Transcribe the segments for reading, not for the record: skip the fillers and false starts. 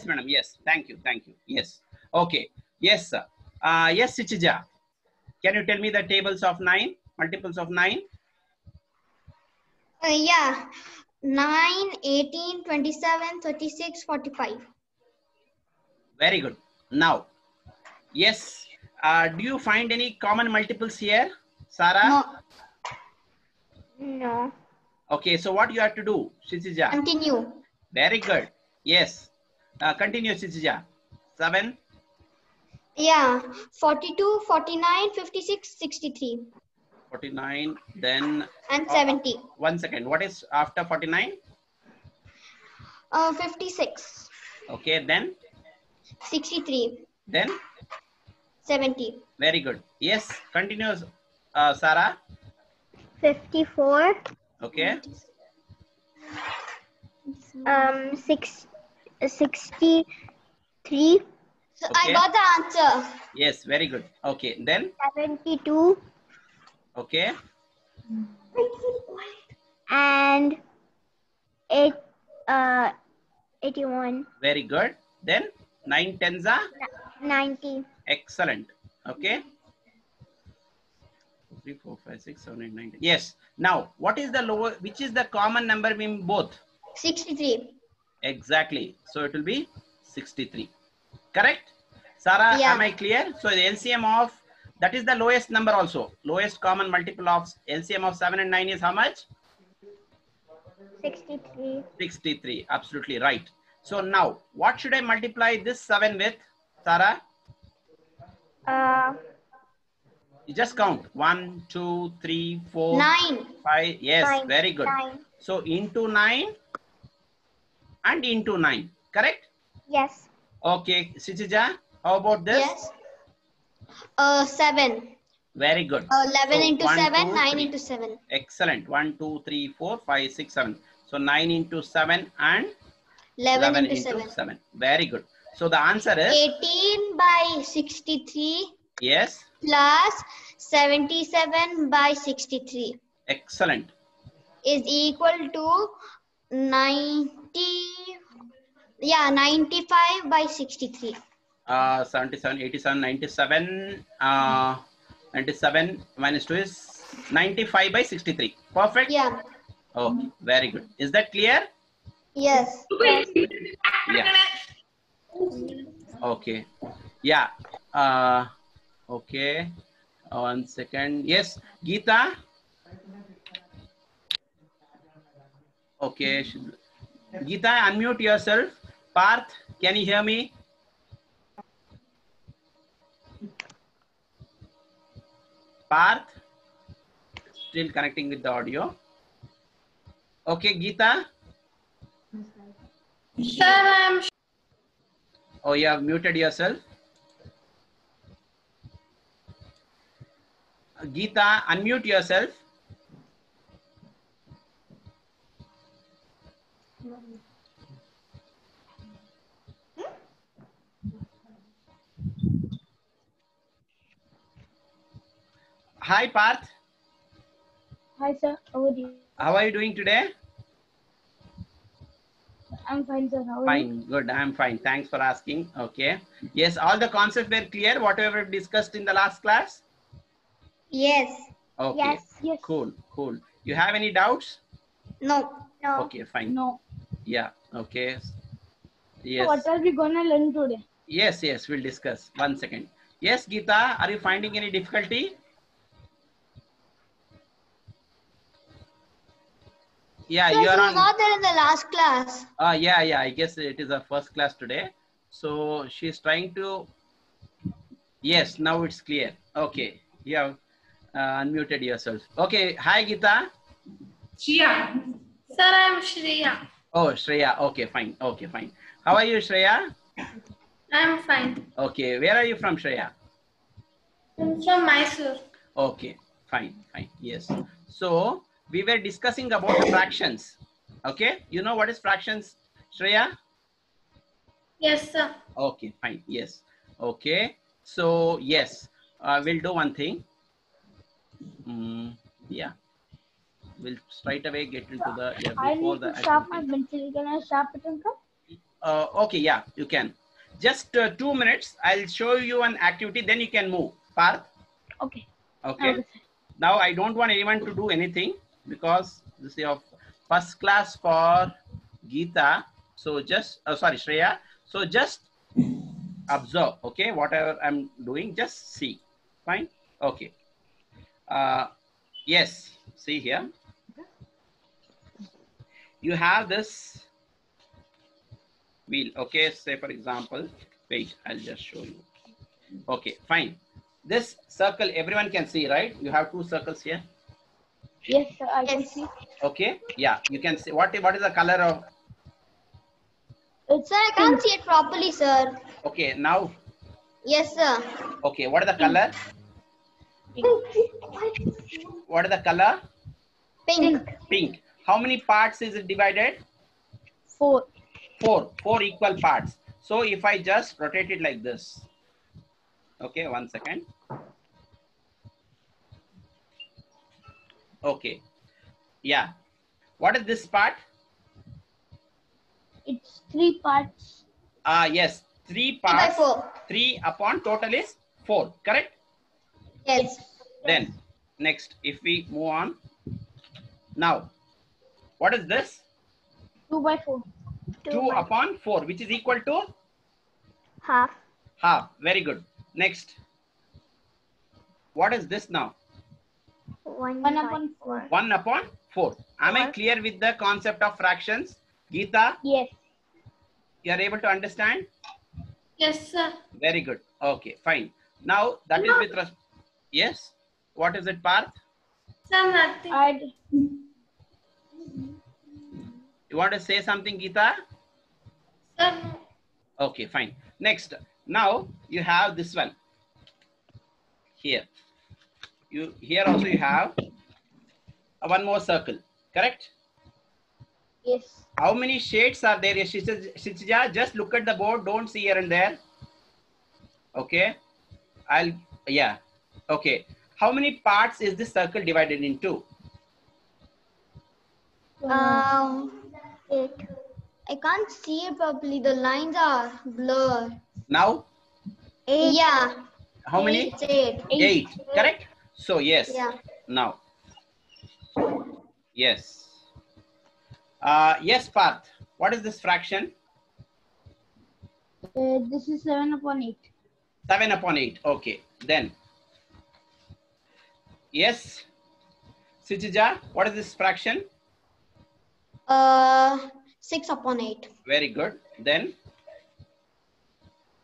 madam. Yes. Thank you. Thank you. Yes. Okay. Yes, sir. Yes, Sichija. Can you tell me the tables of 9? Multiples of 9? Yeah. 9, 18, 27, 36, 45. Very good. Now, yes. Do you find any common multiples here, Sarah? No. No. Okay. So what you have to do, Sichija? Continue. Very good. Yes. Continue, Sichija. 7. Yeah. 42, 49, 56, 63. 49. Then. And 70. 1 second. What is after 49? 56. Okay. Then. 63. Then. 70. Very good. Yes. Continues, Sarah. 54. Okay. 63. So Okay. I got the answer. Yes. Very good. Okay. Then. 72. Okay. And 81. Very good. Then 9 tens are 90. excellent. Okay. 3, 4, 5, 6, 7, 8, 9. Yes. Now, what is the lower? Which is the common number in both? 63. Exactly. So it will be 63. Correct? Sarah, Yeah. am I clear? So the LCM of that is the lowest number also. Lowest common multiple of LCM of 7 and 9 is how much? 63. 63. Absolutely right. So now, what should I multiply this 7 with, Sarah? You just count 1, 2, 3, 4, 9. 5. Yes, 9. very good. 9. So into 9 and into 9. Correct? Yes. Okay, Sichija, how about this? Yes. 7. Very good. 11 So, into 1, 7, 2, 9 3. into 7. Excellent. 1, 2, 3, 4, 5, 6, 7. So 9 into 7 and 11 into 7. 7. Very good. So the answer is 18 by 63 yes. plus 77 by 63 Excellent. is equal to 95 by 63. 77, 87, 97. 97 minus 2 is 95 by 63. Perfect. Yeah. Okay. Very good. Is that clear? Yes. Yeah. Okay. Yeah. Okay. 1 second. Yes. Geeta. Okay. Geeta, unmute yourself. Parth, can you hear me? Parth, still connecting with the audio. Okay, Geeta. Sir, I'm Oh, you have muted yourself. Geeta, unmute yourself. Hi, Parth. Hi, sir. How are you? How are you doing today? I'm fine, sir. How are you? Fine, good. I'm fine. Thanks for asking. Okay. Yes, all the concepts were clear, whatever we discussed in the last class? Yes. Okay. Yes. Yes. Cool, cool. You have any doubts? No. No. Okay, fine. No. Yeah, okay. So Yes. what are we gonna learn today? Yes, yes, we'll discuss. 1 second. Yes, Geeta, are you finding any difficulty? Yeah, Sir, you he are was on. not there in the last class. Yeah, I guess it is our first class today. So she's trying to. Yes, now it's clear. Okay, you have unmuted yourself. Okay, hi Geeta. Shreya. Sir, I'm Shreya. Oh, Shreya. Okay, fine. Okay, fine. How are you, Shreya? I'm fine. Okay, where are you from, Shreya? I'm from Mysore. Okay, fine, fine. Yes. So we were discussing about the fractions. Okay, you know what is fractions, Shreya? Yes, sir. Okay, fine. Yes. Okay. So yes, we'll do one thing. Yeah, we'll straight away get into the I before need the to sharp my activity. pencil. Can I sharp it and come? Okay, yeah, you can. Just 2 minutes. I'll show you an activity, then you can move. Parth. Okay. Okay. Okay. Now I don't want anyone to do anything because this is your first class for Geeta. So just, sorry, Shreya. So just observe, okay? Whatever I'm doing, just see. Fine? Okay. Yes, see here. You have this wheel, okay? Say for example, wait, I'll just show you. Okay, fine. This circle, everyone can see, right? You have 2 circles here. Yes, sir. I can Yes. see. Okay, yeah, you can see. What is the color of? It's Sir, I can't see it properly, sir. Okay, now, Yes, sir. okay, what is the color? What is the color? Pink. Pink. How many parts is it divided? 4. 4 equal parts. So if I just rotate it like this, okay, 1 second. Okay, yeah. What is this part? It's 3 parts. Yes, 3 3 by parts. 4. 3 upon total is 4, correct? Yes. Then next, if we move on. Now, what is this? 2 by 4. 2 upon 4, which is equal to Half. half. Very good. Next, what is this now? 1 1 by upon 4. 1 upon 4. Am I clear with the concept of fractions? Geeta, Yes. you are able to understand? Yes, sir. Very good. Okay, fine. Now, that is with yes. What is it, Parth? Sir, nothing. Add. You want to say something, Geeta? Sir, no. Okay, fine. Next, now you have this one here. Here also you have one more circle, correct? Yes. How many shades are there? Shitija, just look at the board. Don't see here and there. Okay. Yeah. Okay. How many parts is this circle divided into? 8. I can't see it properly. The lines are blurred. Now, 8. Yeah. how many? It's 8. 8. Correct? So, yes. Yeah. Now. Yes. Yes, Parth. What is this fraction? This is 7 upon 8. 7 upon 8. Okay. Then. Yes. Sijija, what is this fraction? 6 upon 8. Very good. Then.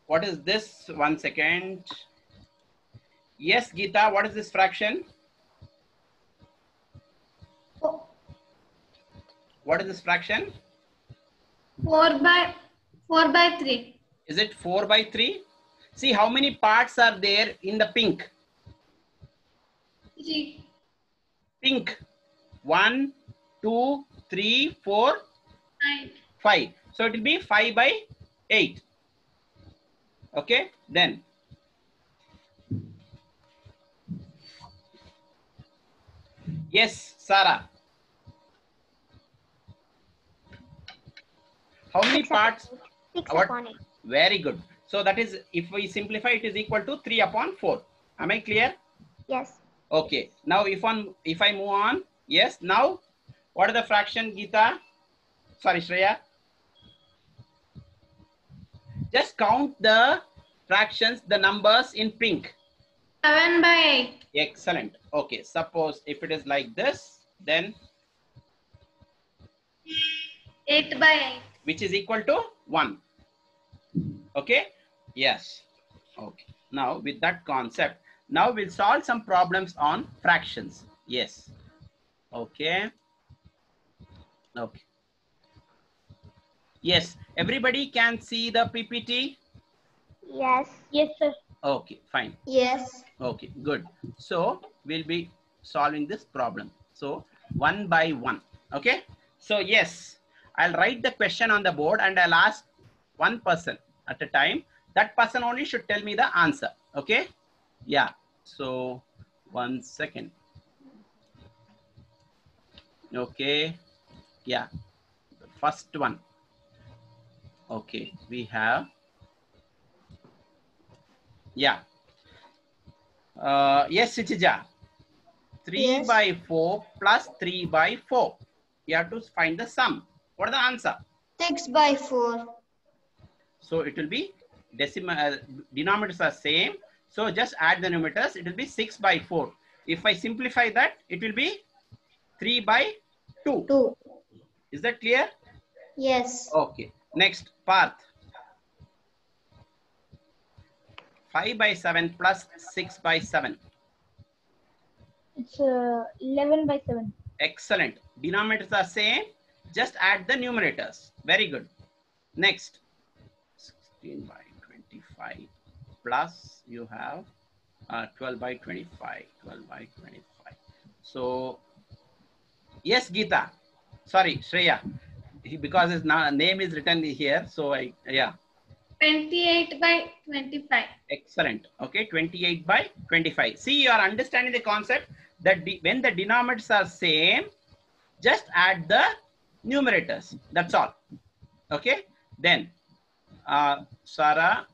What is this? 1 second. Yes, Geeta, what is this fraction? What is this fraction? 4 by 3. Is it 4 by 3? See how many parts are there in the pink? 3. Pink. 1, 2, 3, 4, 9. 5. So it will be 5 by 8. Okay. Then. Yes, Sarah. How many parts? 6 What? upon 8. Very good. So that is, if we simplify, it is equal to 3 upon 4. Am I clear? Yes. Okay. Now if I move on, yes. Now, what is the fraction, Geeta? Sorry, Shreya. Just count the fractions, the numbers in pink. 7 by 8. Excellent. Okay. Suppose if it is like this, then 8 by 8. which is equal to 1. Okay. Yes. Okay. Now with that concept, now we'll solve some problems on fractions. Yes. Okay. Okay. Yes. Everybody can see the PPT. Yes. Yes, sir. Okay. Fine. Yes. Okay. Good. So we'll be solving this problem. So 1 by 1. Okay. So yes, I'll write the question on the board and I'll ask one person at a time. That person only should tell me the answer. Okay. Yeah. So 1 second. Okay. Yeah. The first one. Okay, we have, yeah. Yes, Sitija. 3 Yes. by 4 plus 3 by 4. You have to find the sum. What is the answer? 6 by 4. So it will be decimal, denominators are same. So just add the numerators. It will be 6 by 4. If I simplify that, it will be 3 by 2. 2. Is that clear? Yes. Okay. Next, Parth. 5 by 7 plus 6 by 7. It's 11 by 7. Excellent. Denominators are same. Just add the numerators. Very good. Next, 16 by 25 plus you have 12 by 25. 12 by 25. So, yes, Geeta. Sorry, Shreya. Because his name is written here. So, yeah. 28 by 25. Excellent. Okay, 28 by 25. See, you are understanding the concept that when the denominators are same, just add the numerators. That's all. Okay. Then, Sarah.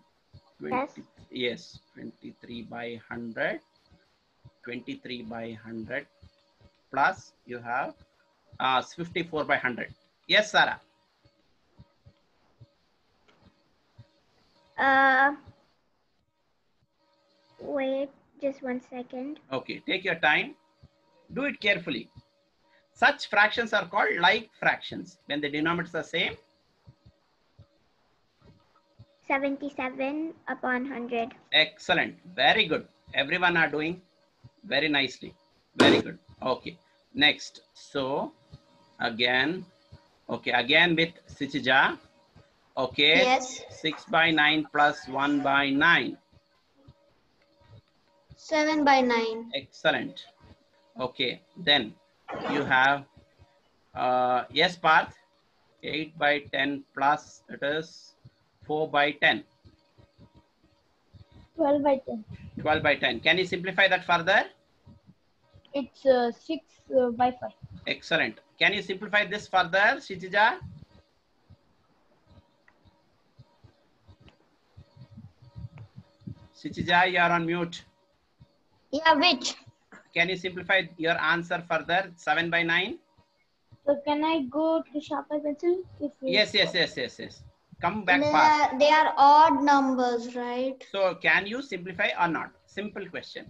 20, Yes. yes, 23 by 100. 23 by 100 plus you have 54 by 100. Yes, Sarah. Wait, just 1 second. Okay, take your time. Do it carefully. Such fractions are called like fractions. When the denominators are same. 77 upon 100. Excellent. Very good. Everyone are doing very nicely. Very good. Okay. Next. So, again. Okay. Again with Sichija. Okay. Yes. 6 by 9 plus 1 by 9. 7 by 9. Excellent. Okay. Then you have, yes, Parth. 8 by 10 plus it is 4 by 10. 12 by 10. 12 by 10. Can you simplify that further? It's 6 by 5. Excellent. Can you simplify this further, Shitija? Shitija, you are on mute. Yeah, which? Can you simplify your answer further? 7 by 9? So can I go to the sharper pencil? Yes. Come back fast. They are odd numbers, right? So can you simplify or not? Simple question.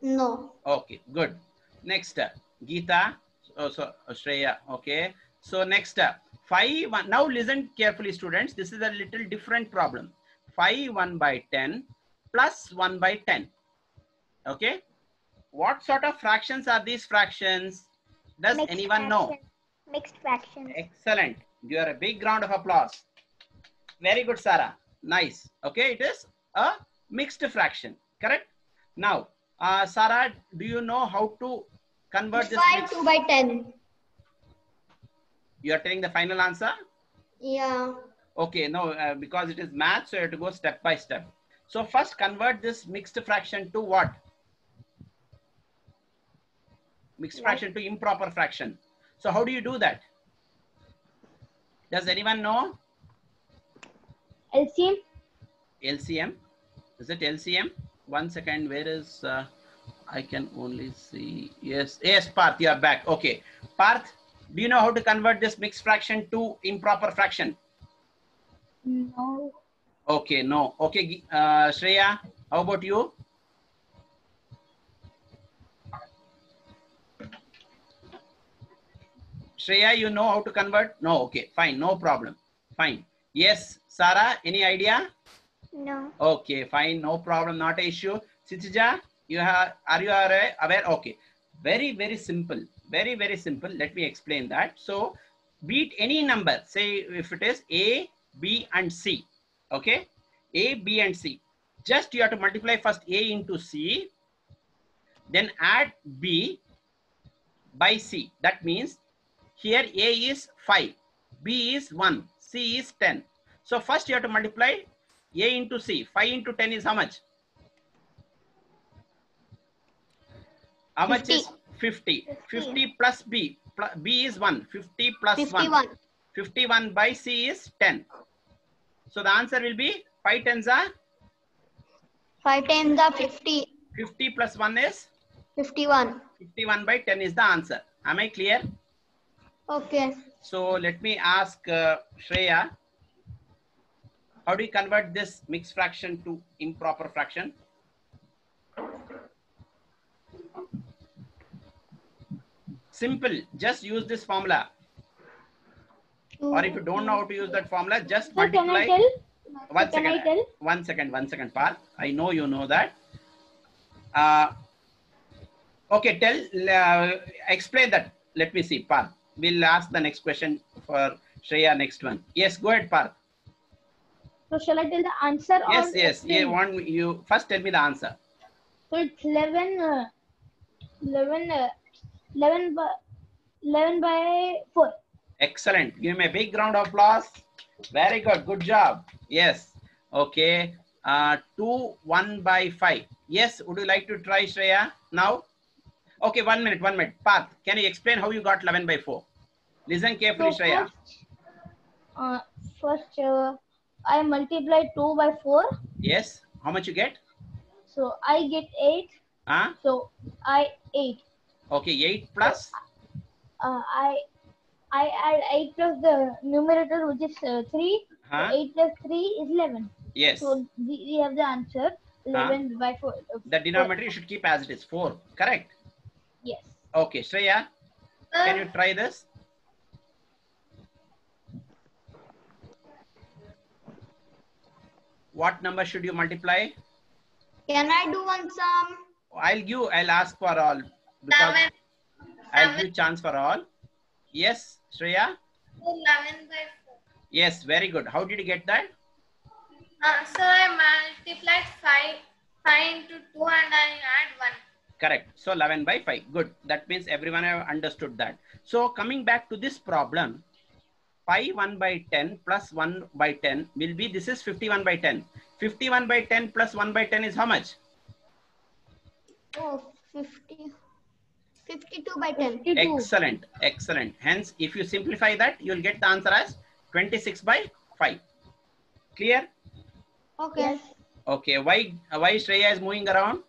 No. Okay, good. Next, Geeta. Oh, so Shreya. Okay. So next, 5. Now listen carefully, students. This is a little different problem. 5 1 by 10 plus 1 by 10. Okay. What sort of fractions are these fractions? Does Mixed anyone know? fractions. Mixed fractions. Excellent. You are a big round of applause. Very good, Sarah. Nice. Okay, it is a mixed fraction. Correct? Now, Sarah, do you know how to convert this? 5 2 by 10. You are telling the final answer? Yeah. Okay, no, because it is math, so you have to go step by step. So first convert this mixed fraction to what? Mixed fraction to improper fraction. So how do you do that? Does anyone know? LCM? LCM? Is it LCM? 1 second, where is, I can only see, yes, Parth, you are back. Okay, Parth, do you know how to convert this mixed fraction to improper fraction? No. Okay, no. Okay, Shreya, how about you? Shreya, you know how to convert? No, okay, fine, no problem. Fine. Yes, Sarah, any idea? No. Okay, fine, no problem, not an issue. Sitija, are you aware? Okay, very simple, very simple. Let me explain that. So, beat any number, say if it is A, B and C, okay? A, B and C. Just you have to multiply first A into C, then add B by C. That means here A is 5, B is 1, C is 10. So first you have to multiply A into C. 5 into 10 is how much? How 50. much is 50? 50 plus B. B is 1. 50 plus 51. 1. 51 by C is 10. So the answer will be 5 tens are 5 times are 50. 50 plus 1 is 51. 51 by 10 is the answer. Am I clear? Okay. So let me ask Shreya, how do you convert this mixed fraction to improper fraction? Simple, just use this formula. Or if you don't know how to use that formula, just Sir, can multiply. I tell? One Can I second, tell? one second, Parth. I know you know that. Okay, explain that. Let me see, Parth. We'll ask the next question for Shreya next one. Yes, go ahead, Parth. So shall I tell the answer? Yes, or yes. explain? You first tell me the answer. So it's 11 by 4. Excellent. Give me a big round of applause. Very good. Good job. Yes. Okay. 2 1 by 5. Yes. Would you like to try, Shreya, now? Okay. 1 minute. 1 minute. Parth, can you explain how you got 11 by 4? Listen carefully, So Shreya. first I multiply 2 by 4. Yes. How much you get? So I get 8. Huh? So I 8. Okay. 8 plus. I add 8 plus the numerator, which is 3. Huh? So 8 plus 3 is 11. Yes. So we have the answer 11 by 4. The denominator you should keep as it is 4. Correct? Yes. Okay. Shreya, can you try this? What number should you multiply? Can I do one sum? I'll ask for all because 11. I'll give chance for all. Yes, Shreya? 11 by 4. Yes, very good. How did you get that? So I multiplied 5 into 2 and I add 1. Correct. So 11 by 5. Good. That means everyone have understood that. So coming back to this problem, 5 1 by 10 plus 1 by 10 will be, this is 51 by 10. 51 by 10 plus 1 by 10 is how much? Oh, 52 by 10. 52. Excellent. Excellent. Hence, if you simplify that, you'll get the answer as 26 by 5. Clear? Okay. Yes. Okay. Why Shreya is moving around?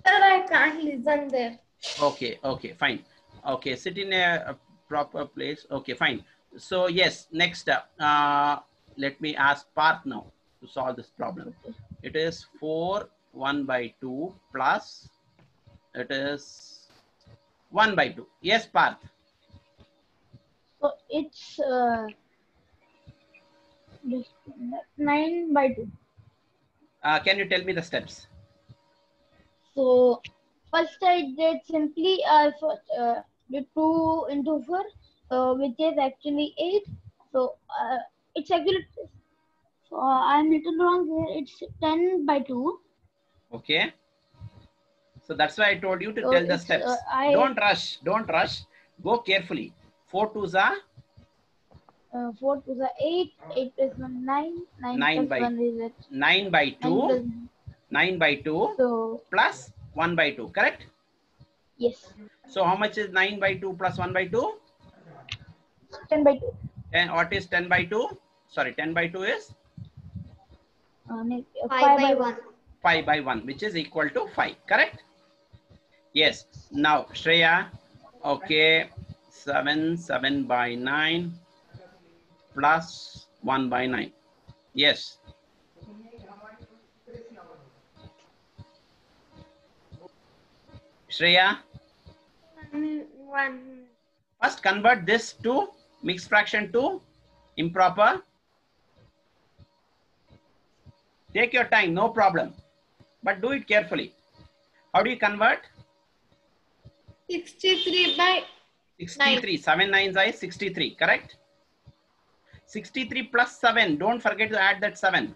Sir, I can't listen there. Okay. Okay. Fine. Okay. Sit in a proper place. Okay. Fine. So yes, next up, let me ask Parth now to solve this problem. It is 4 1 by 2 plus it is 1 by 2. Yes, Parth. So it's 9 by 2. Can you tell me the steps? So first I did simply did 2 into 4, which is actually 8. So it's actually, I'm little wrong here. It's 10 by 2. Okay. So that's why I told you to So tell the it's, steps. I- Don't rush. Don't rush. Go carefully. 4 2s are 4 to the 8, 8 plus 1, 9, 9 9 plus by 1 is it? 9 by 2. 9 plus, 9 by 2 so plus 1 by 2. Correct? yes, So how much is 9 by 2 plus 1 by 2? 10 by 2. And what is 10 by 2? Sorry, 10 by 2 is 5 by 1. 5 by 1, which is equal to 5. Correct? Yes. Now, Shreya, okay, 7 by 9 plus 1 by 9. Yes. Shreya, 1. first convert this to mixed fraction to improper. Take your time, no problem. But do it carefully. How do you convert? 63 by 63. 7 9s is 63, correct? 63 plus 7. Don't forget to add that 7.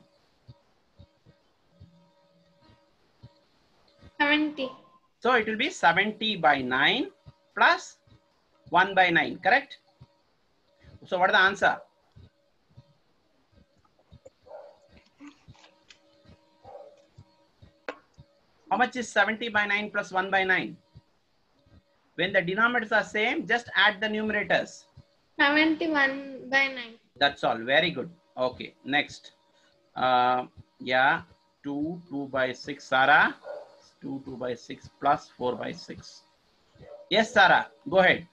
70. So it will be 70 by 9 plus 1 by 9, correct? So what is the answer? How much is 70 by 9 plus 1 by 9? When the denominators are same, just add the numerators. 71 by 9. That's all. Very good. Okay. Next. Yeah. 2 by 6. Sarah. 2 by 6 plus 4 by 6. Yes, Sarah. Go ahead.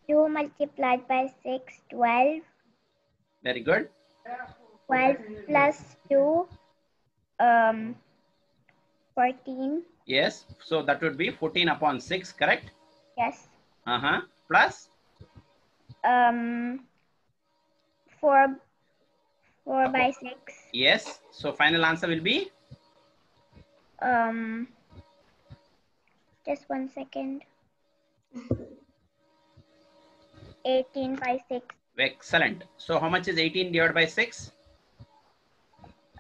2 multiplied by 6, 12. Very good. 12 plus 2, 14. Yes. So that would be 14 upon 6. Correct. Yes. Plus 4 by 6. yes. So final answer will be Just 1 second. 18 by 6. excellent. So how much is 18 divided by 6?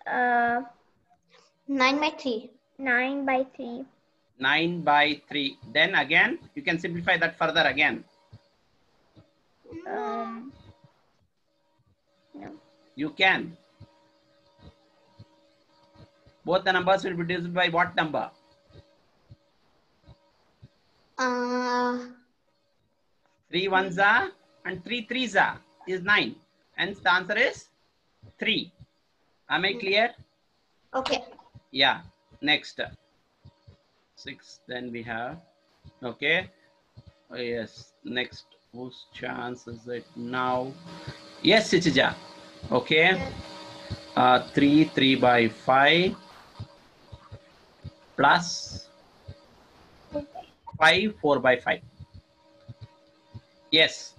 9 by 3. 9 by 3. 9 by 3. Then again, you can simplify that further again. No. You can. Both the numbers will be divided by what number? 3 ones are and 3 threes are is 9. Hence the answer is 3. Am I clear? Okay. Yeah. Next. 6. Then we have. Okay. Oh, yes. Next. Whose chance is it now? Yes, Sichija. Okay. 3 by 5 plus 5 4 by 5. Yes.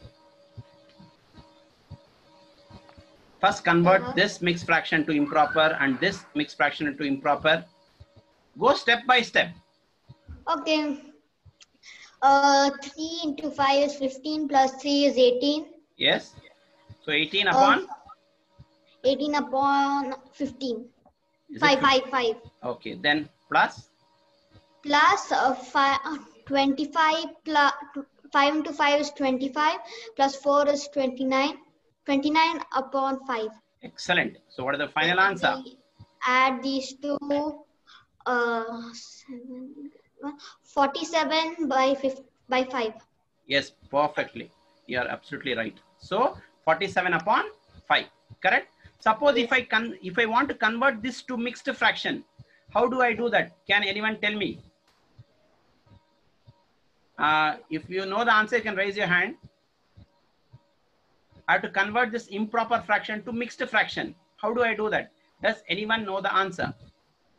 First convert this mixed fraction to improper and this mixed fraction into improper. Go step by step. Okay. 3 into 5 is 15 plus 3 is 18. Yes. So 18 upon 18 upon 15. is it 5. Okay. Then plus Plus 25 plus 5 into 5 is 25 plus 4 is 29. 29 upon 5. excellent. So what is the final answer? We add these two. 47 by 5. Yes, perfectly. You are absolutely right. So 47 upon 5. Correct. Suppose if I want to convert this to mixed fraction, how do I do that? Can anyone tell me? If you know the answer, you can raise your hand. I have to convert this improper fraction to mixed fraction. How do I do that? Does anyone know the answer?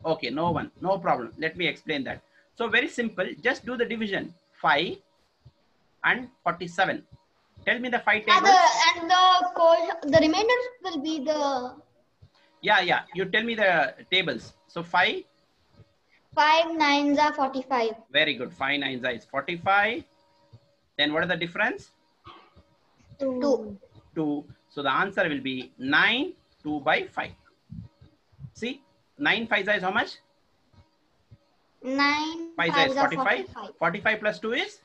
Okay, no one. No problem. Let me explain that. So very simple. Just do the division. 5 and 47. Tell me the 5 tables. The remainder will be the... Yeah. You tell me the tables. So 5 9s are 45. Very good. 5 9s is 45. Then what is the difference? 2. 2. So the answer will be 9 2 by 5. See, 9 5 is how much? 9 5 is 45. 45 plus 2 is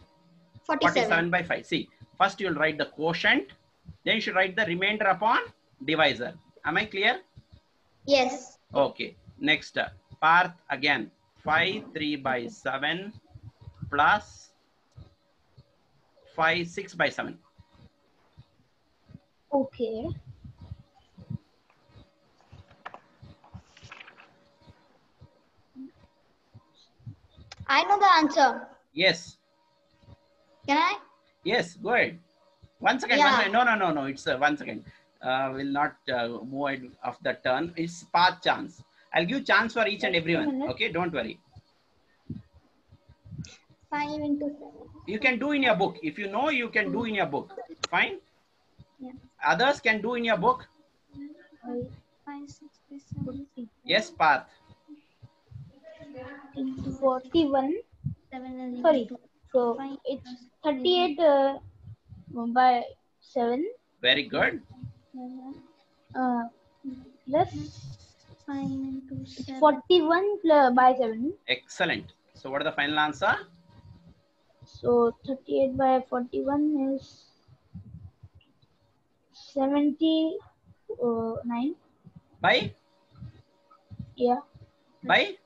47 by 5. See, first you will write the quotient. Then you should write the remainder upon divisor. Am I clear? Yes. Okay. Next, Parth again. 5 3 by 7 plus 5 6 by 7. Okay. I know the answer. Yes. Can I? Yes, go ahead. One second. Yeah. One second. No. It's 1 second. Will not move ahead of the turn. It's Parth chance. I'll give chance for each and everyone. Okay, don't worry. 5 into 7. You can do in your book. If you know, you can do in your book. Fine. Yeah. Others can do in your book. 5, 6, 7. Yes, Parth. 41. 7 Sorry. So it's 38 by 7. Very good. Plus 5 into 7. 41 by 7. Excellent. So what is the final answer? So 38 by 41 is 79. By? Yeah. By?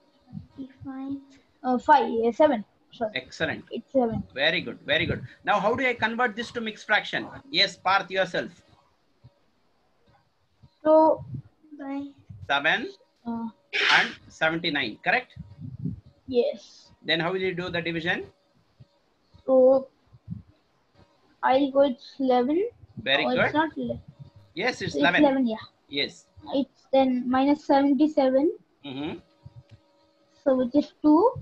7. Sorry, Excellent. it's 7. Very good. Very good. Now, how do I convert this to mixed fraction? Yes, Parth yourself. So, 7 uh, and 79. Correct? yes. Then how will you do the division? So, I'll go with 11. Very Oh, good. it's not 11. Yes, it's It's 11. 11, yeah. Yes. It's then minus 77. Mm-hmm. So, which is 2.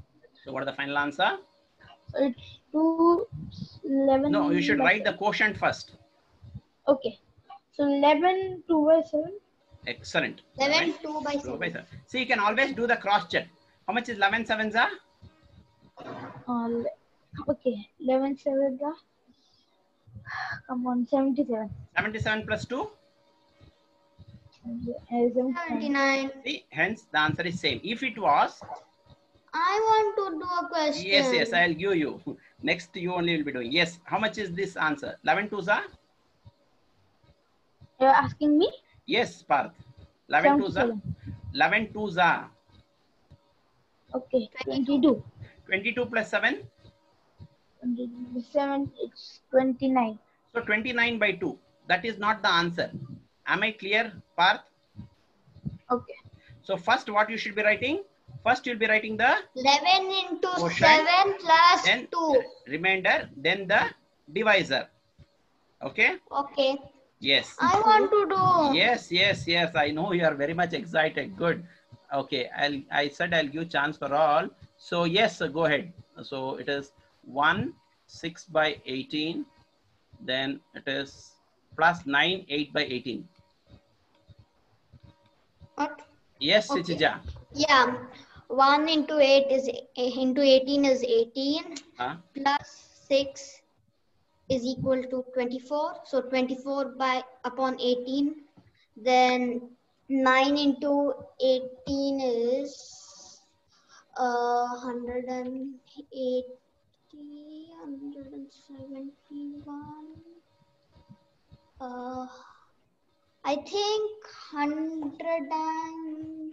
So what is the final answer? So, it's 2, 11. No, you should by write the 7. quotient first. Okay. So, 11, 2 by 7. Excellent. 11, 2 by 2 7. by 7. See, you can always do the cross check. How much is 11 sevens are? Okay. 11, 7. Come on, 77. 77 plus 2? 79. 79. See, hence the answer is same. If it was, I want to do a question. yes, I'll give you. Next, you only will be doing. Yes, how much is this answer? 11 twos are? You're asking me? Yes, Parth. 11 twos are? 77. 11 twos are? Okay, 22. 22 plus 7? 7, it's 29. So 29 by 2. That is not the answer. Am I clear, Parth? Okay. So first what you should be writing? First you'll be writing the 11 into Quotient. 7 plus then 2. remainder, then the divisor. Okay? Okay. Yes. I want to do. Yes. I know you are very much excited. Good. Okay. I said I'll give chance for all. So yes, go ahead. So it is 1, 6 by 18. Then it is plus 9, 8 by 18. What? Yes, Okay. Sichija. Yeah. 1 into 8 is into 18 is 18 Huh? plus 6 is equal to 24. So 24 by upon 18. Then 9 into 18 is 180, 171. I think 100 and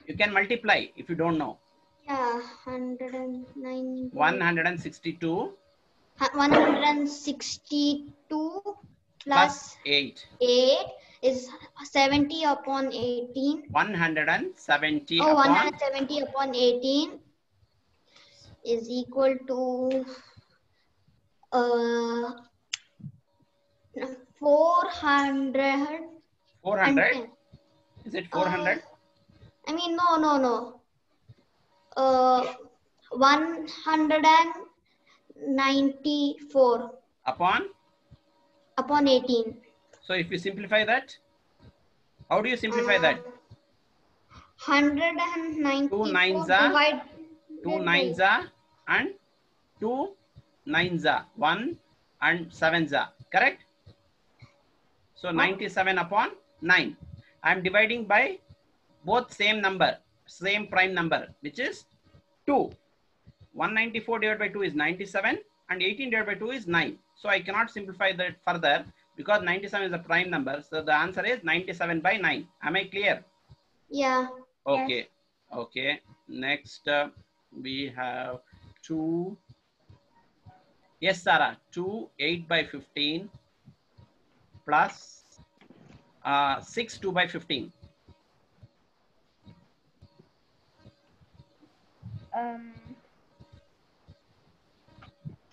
You can multiply if you don't know. yeah, 109. 162 162 plus 8. 8 is 70 upon 18. 170 Oh, upon 170 upon 18 is equal to 400. 400. Is it 400? I mean, no. 194 Upon? upon 18. So if you simplify that, how do you simplify that? 194 2 nines are divided 2 nines are and 2 nines are 1 and 7s are correct. So 97 upon 9. I am dividing by both same number, same prime number, which is 2. 194 divided by 2 is 97 and 18 divided by 2 is 9. So I cannot simplify that further because 97 is a prime number. So the answer is 97 by 9. Am I clear? Yeah. Okay. Okay. Next we have 2. Yes, Sarah. 2 8 by 15 plus 6 2 by 15.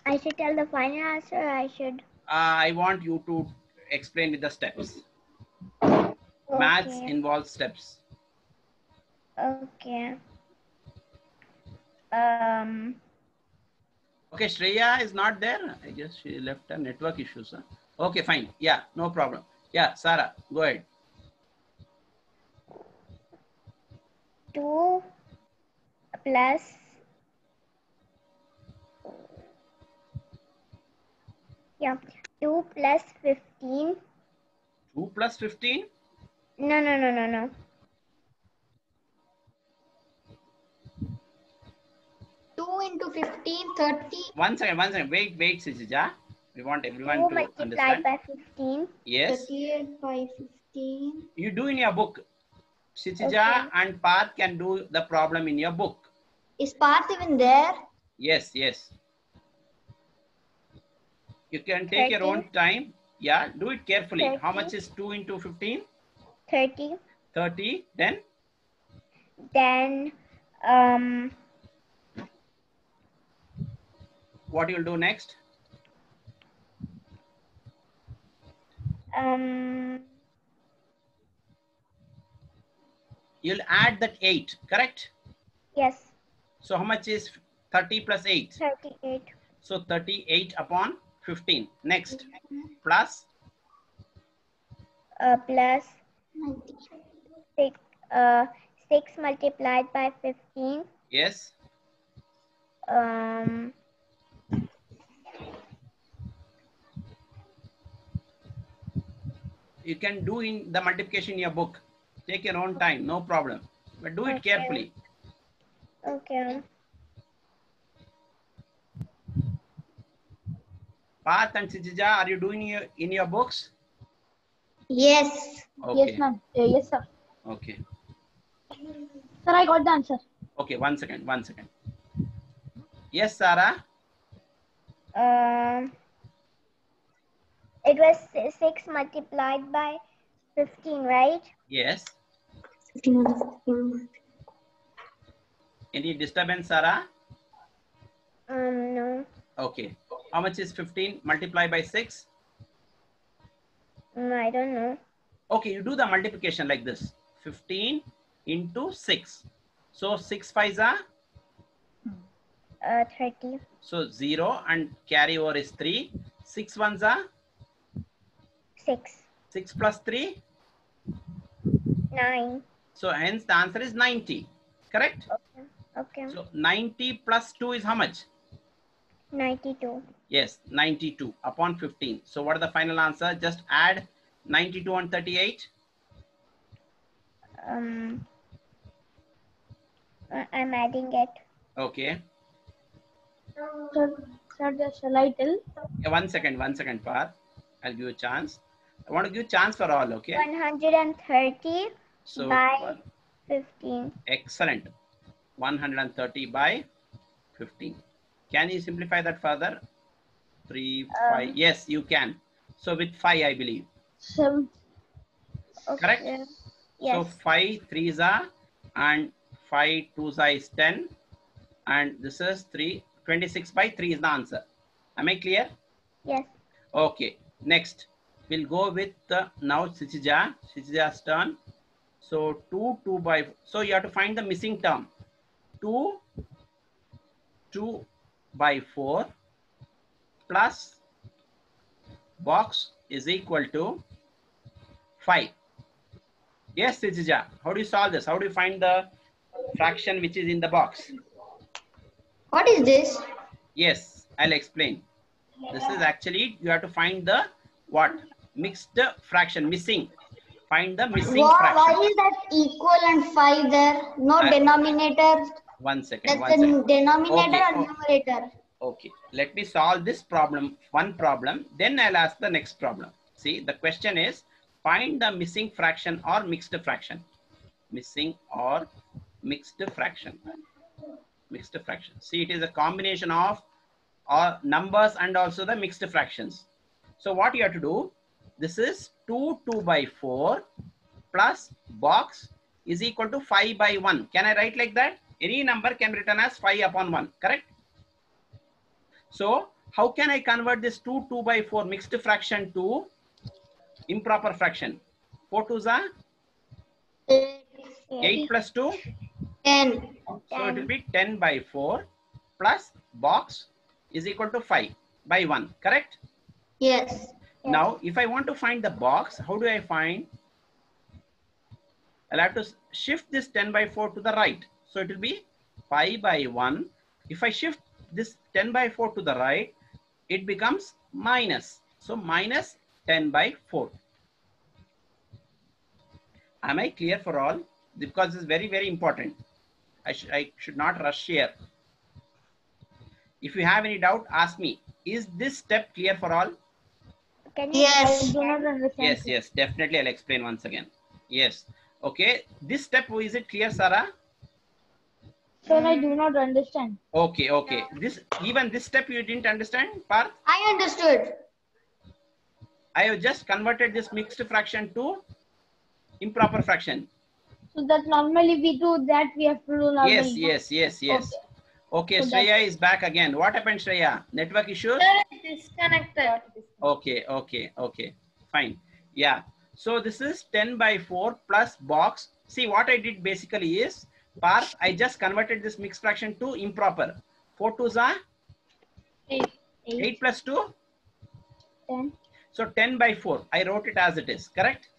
I should tell the final answer. Or I should. I want you to explain with the steps. Maths Okay. involves steps. Okay. Okay, Shreya is not there. I guess she left her network issues. Huh? Okay, fine. Yeah, no problem. Yeah, Sarah, go ahead. 2 plus 2 plus 15. 2 plus 15. No. 2 into 15, 30. One second. Wait, Sijija. We want everyone 2 to multiplied understand. by 15. Yes, 38 by 15. you do in your book. Sijija Okay. and Parth can do the problem in your book. Is Parth even there? Yes, yes. You can take your 30. own time. Yeah, do it carefully. How 30. much is 2 into 15? 30. 30. Then Then what you'll do next? You'll add that 8, correct? yes, So how much is 30 plus 8? 38. So 38 upon 15. Next, plus Plus 6. 6 multiplied by 15. yes. You can do in the multiplication in your book. Take your own time, no problem. But do it Okay. carefully. Okay. Parth and Sijija, are you doing in your books? Yes. Okay. Yes, ma'am. Yes, sir. Okay. Sir, I got the answer. Okay, 1 second, 1 second. Yes, Sarah? It was 6 multiplied by 15, right? Yes. 15. Any disturbance, Sarah? No. Okay. How much is 15 multiplied by 6? I don't know. Okay, you do the multiplication like this. 15 into 6. So 6 5s are? 30. So 0 and carry over is 3. 6 1s are? 6. 6 plus 3? 9. So hence the answer is 90. Correct? Okay. So 90 plus 2 is how much? 92. Yes, 92 upon 15. So what is the final answer? Just add 92 and 38. I'm adding it. Okay. Sir, just shall I tell? Yeah, 1 second, Parth. I'll give you a chance. I want to give chance for all, okay? 130 So by 15. excellent. 130 by 15. Can you simplify that further? 3, 5. Yes, you can. So with 5, I believe. 7. Okay. Correct? Yes. So 5 3s are and 5 2s are is 10. And this is 26 by 3 is the answer. Am I clear? Yes. Okay. Next, we'll go with now Sichija's turn. So 2 by, so you have to find the missing term. 2 by 4 plus box is equal to 5. Yes, Sichija, how do you solve this? How do you find the fraction which is in the box? What is this? Yes, I'll explain. This is actually, you have to find the what? Mixed fraction, missing. Find the missing fraction. Why is that equal and 5 there? No denominator. 1 second. That's 1 the second. denominator Okay, or numerator. Okay, let me solve this problem, one problem, then I'll ask the next problem. See, the question is, find the missing fraction or mixed fraction. Missing or mixed fraction. Mixed fraction. See, it is a combination of numbers and also the mixed fractions. So what you have to do, this is 2 by 4 plus box is equal to 5 by 1. Can I write like that? Any number can be written as 5 upon 1, correct? So how can I convert this 2 by 4 mixed fraction to improper fraction? 4 2s are 8 plus 2? 10. So it will be 10 by 4 plus box is equal to 5 by 1, correct? Yes. Now, if I want to find the box, how do I find? I'll have to shift this 10 by 4 to the right. So it will be 5 by 1. If I shift this 10 by 4 to the right, it becomes minus. So minus 10 by 4. Am I clear for all? Because it's very, very important. I should not rush here. If you have any doubt, ask me. Is this step clear for all? Can you Yes. I do not understand. Yes, definitely. I'll explain once again. Yes. Okay. This step, is it clear, Sarah? Sir, I do not understand. Okay, okay. Even this step you didn't understand, Parth? I understood. I have just converted this mixed fraction to improper fraction. So that normally we do that, we have to do normally. Yes. Okay, So Shreya is back again. What happened, Shreya? Network issues? Disconnected. Okay. Fine. Yeah. So this is 10 by 4 plus box. See, what I did basically is, Parth, I just converted this mixed fraction to improper. 4 2s are 8 plus 2. 10. So 10 by 4. I wrote it as it is. Correct?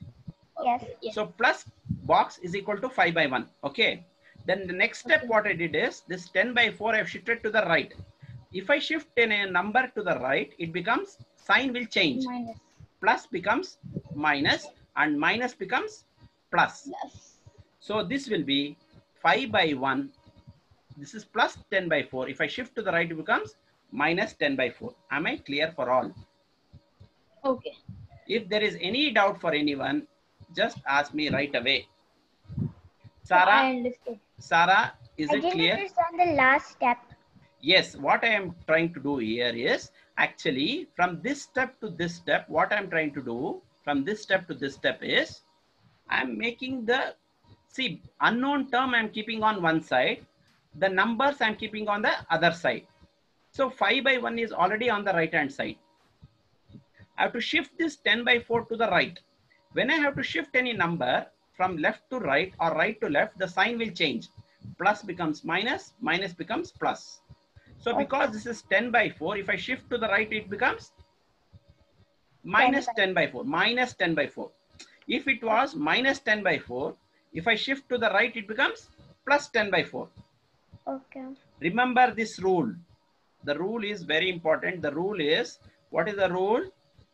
Yes. So plus box is equal to 5 by 1. Okay. Then the next step what I did is, this 10 by 4 I have shifted to the right. If I shift a number to the right, it becomes, sign will change. Minus. Plus becomes minus and minus becomes plus. Plus. So this will be 5 by 1. This is plus 10 by 4. If I shift to the right, it becomes minus 10 by 4. Am I clear for all? Okay. If there is any doubt for anyone, just ask me right away. So I Sarah, understood. Sarah, is I it didn't clear? understand the last step. Yes, what I am trying to do here is, actually from this step to this step, what I'm trying to do from this step to this step is, I'm making the, see, unknown term I'm keeping on one side, the numbers I'm keeping on the other side. So 5 by 1 is already on the right hand side. I have to shift this 10 by 4 to the right. When I have to shift any number from left to right or right to left, the sign will change. Plus becomes minus, minus becomes plus. So because this is 10 by 4, if I shift to the right, it becomes minus 10 by 4, minus 10 by 4. If it was minus 10 by 4, if I shift to the right, it becomes plus 10 by 4. Okay. Remember this rule. The rule is very important. The rule is, what is the rule?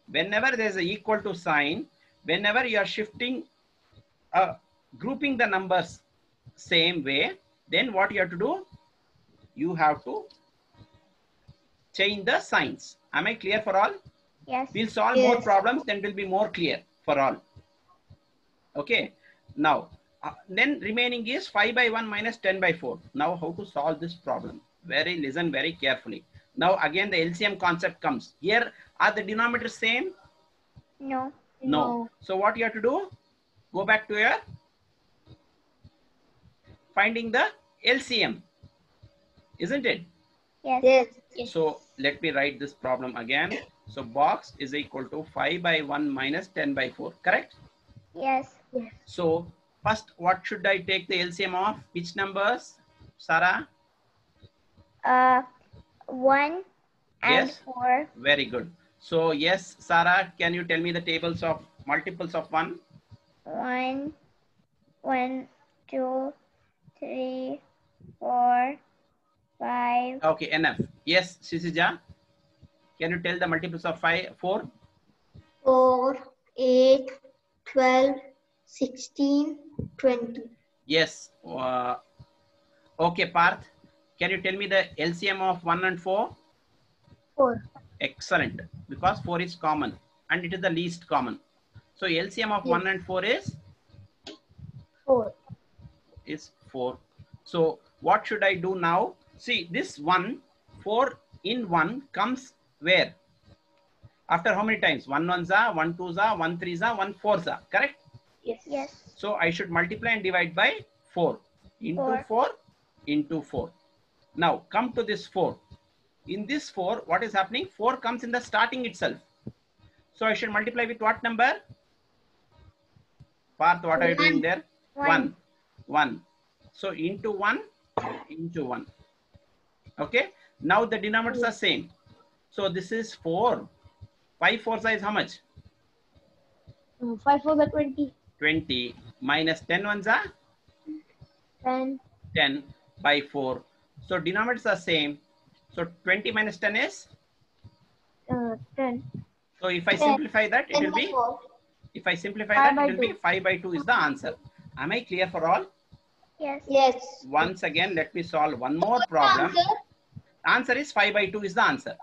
Whenever there is an equal to sign, whenever you are shifting, grouping the numbers same way, then what you have to do? You have to change the signs. Am I clear for all? Yes. We'll solve Yes. more problems, then will be more clear for all. Okay. Now, then remaining is 5 by 1 minus 10 by 4. Now, how to solve this problem? Listen very carefully. Now, again, the LCM concept comes. Here, are the denominators same? No. No. So, what you have to do? Go back to your finding the LCM. Isn't it? Yes. Yes. So let me write this problem again. So box is equal to 5 by 1 minus 10 by 4, correct? Yes. So first, what should I take the LCM of? Which numbers, Sarah? 1 and Yes. 4. Very good. So yes, Sarah, can you tell me the tables of multiples of 1? 1, 1, 2, 3, 4, 5. Okay, enough. Yes, Sisija, can you tell the multiples of 4? 4, 8, 12, 16, 20. Yes. Okay, Parth, can you tell me the LCM of 1 and 4? 4. Excellent, because 4 is common and it is the least common. So LCM of 1 and 4 is 4. 4. So what should I do now? See, this 4 in 1 comes where? After how many times? 1 1s are, 1 2s are, 1 3s are, 1 4s are, correct? Yes. Yes. So I should multiply and divide by 4 into 4 into 4. Now come to this 4. In this 4, what is happening? 4 comes in the starting itself. So I should multiply with what number? Parth, what are you doing there? 1. 1. So into 1, into 1. Okay. Now the denominators are same. So this is 4. 5 4 is how much? 5 4 are 20. 20 minus 10 ones are 10. 10 by 4. So denominators are same. So 20 minus 10 is? 10. So if I simplify that, it will be, if I simplify that, it will be 5 by 2 is the answer. Am I clear for all? Yes. Yes. Once again, let me solve one more problem. Answer is 5 by 2 is the answer.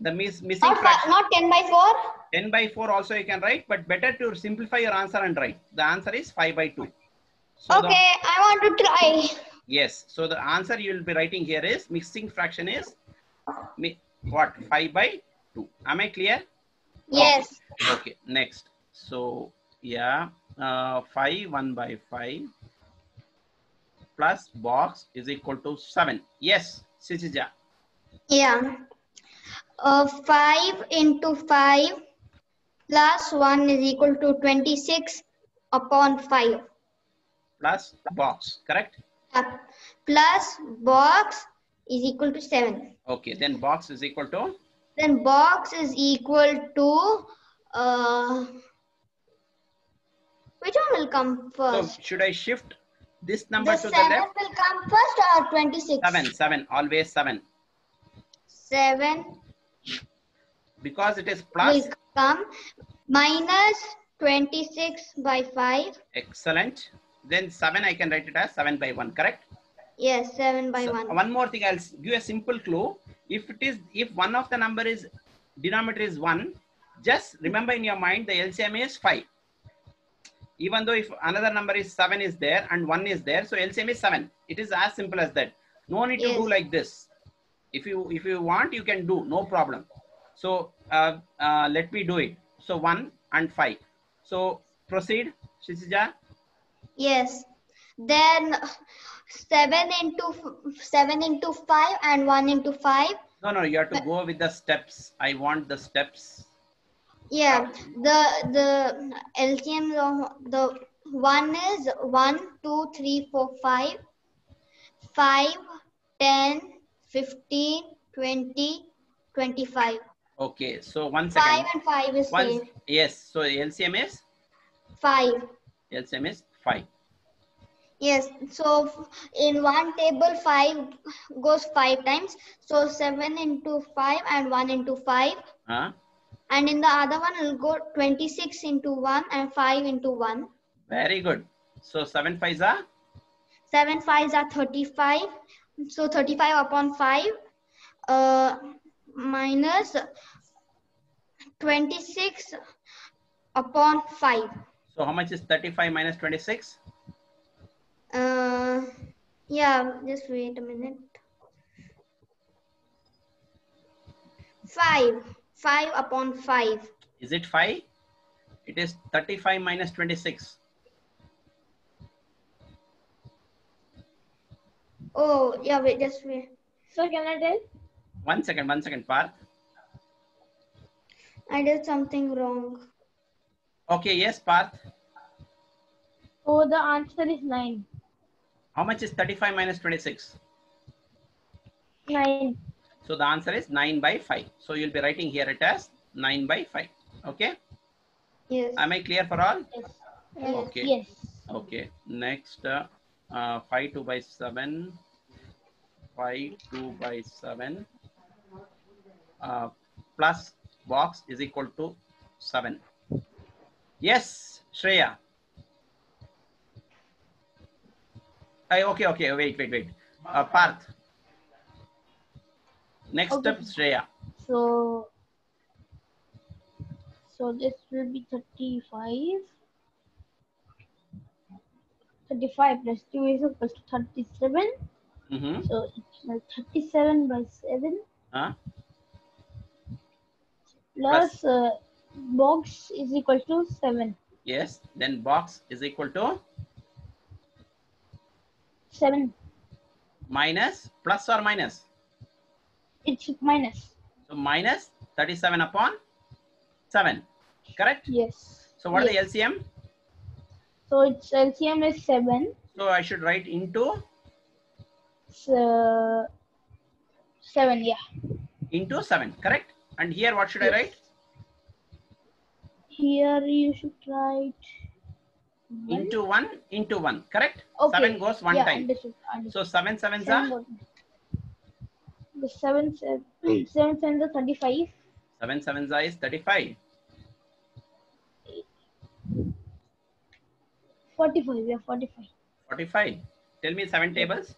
The missing fraction. Not 10 by 4? 10 by 4 also you can write, but better to simplify your answer and write. The answer is 5 by 2. So Okay, I want to try. Yes. So the answer you will be writing here is mixing fraction is what? 5 by 2. Am I clear? Yes. Okay. Next. So yeah, 5 1 by 5 plus box is equal to 7. Yes, Sisija. Yeah. 5 into 5 plus 1 is equal to 26 upon 5. Plus box, correct? Plus box is equal to 7. Okay, then box is equal to? Then box is equal to, which one will come first? So should I shift this number The to the 7 left? will come first or 26? 7, always 7. 7 Because it is plus. will come minus 26 by 5. Excellent. Then 7 I can write it as 7 by 1, correct? Yes, 7 by So 1. one more thing, I'll give a simple clue. If one of the number is denominator is 1, just remember in your mind the LCM is 5. Even though if another number is 7 is there and 1 is there, so LCM is 7. It is as simple as that. No need to Yes. do like this. If you want, you can do, no problem. So let me do it. So 1 and 5. So proceed, Shishija. Yes. Then 7 into 5 and 1 into 5. No, you have to go with the steps. I want the steps. Yeah, the LCM of the one is 1, 2, 3, 4, 5, 5, 10, 15, 20, 25. Okay, so 1 5 second. and 5 is same. Yes, so LCM is? 5. LCM is 5. Yes, so in one table 5 goes 5 times. So 7 into 5 and 1 into 5. And in the other one, it will go 26 into 1 and 5 into 1. Very good. So 7 5s are? 7 5s are 35. So 35 upon 5 minus 26 upon 5. So how much is 35 minus 26? Yeah, just wait a minute. 5. 5 upon 5. Is it 5? It is 35 minus 26. Oh, yeah, wait, just wait. So can I tell? 1 second, Parth. I did something wrong. Okay, yes, Parth. So the answer is 9. How much is 35 minus 26? 9. So the answer is 9 by 5. So you'll be writing here it as 9 by 5. Okay? Yes. Am I clear for all? Yes. Okay. Yes. Okay. Next, 5 2 by 7. 5 2 by 7 plus box is equal to 7. Yes, Shreya. Okay. Wait. Parth. Next Okay. step, Shreya. So this will be 35. 35 plus 2 is equal to 37. Mm-hmm. So it's like 37 by 7 plus box is equal to 7. Yes. Then box is equal to 7. minus, plus or minus? It's minus. So minus 37 upon 7. Correct? Yes. So what Yes. is the LCM? So its LCM is 7. So I should write into? So 7, yeah. Into 7. Correct? And here what should I write? Here you should write 1. Into 1 into 1. Correct? Okay. 7 goes one Yeah, time. understood. So 7 sevens Seven are? the 7 sevens are 35. 7 sevens are is 35. 45, yeah, 45. 45. Tell me 7 tables.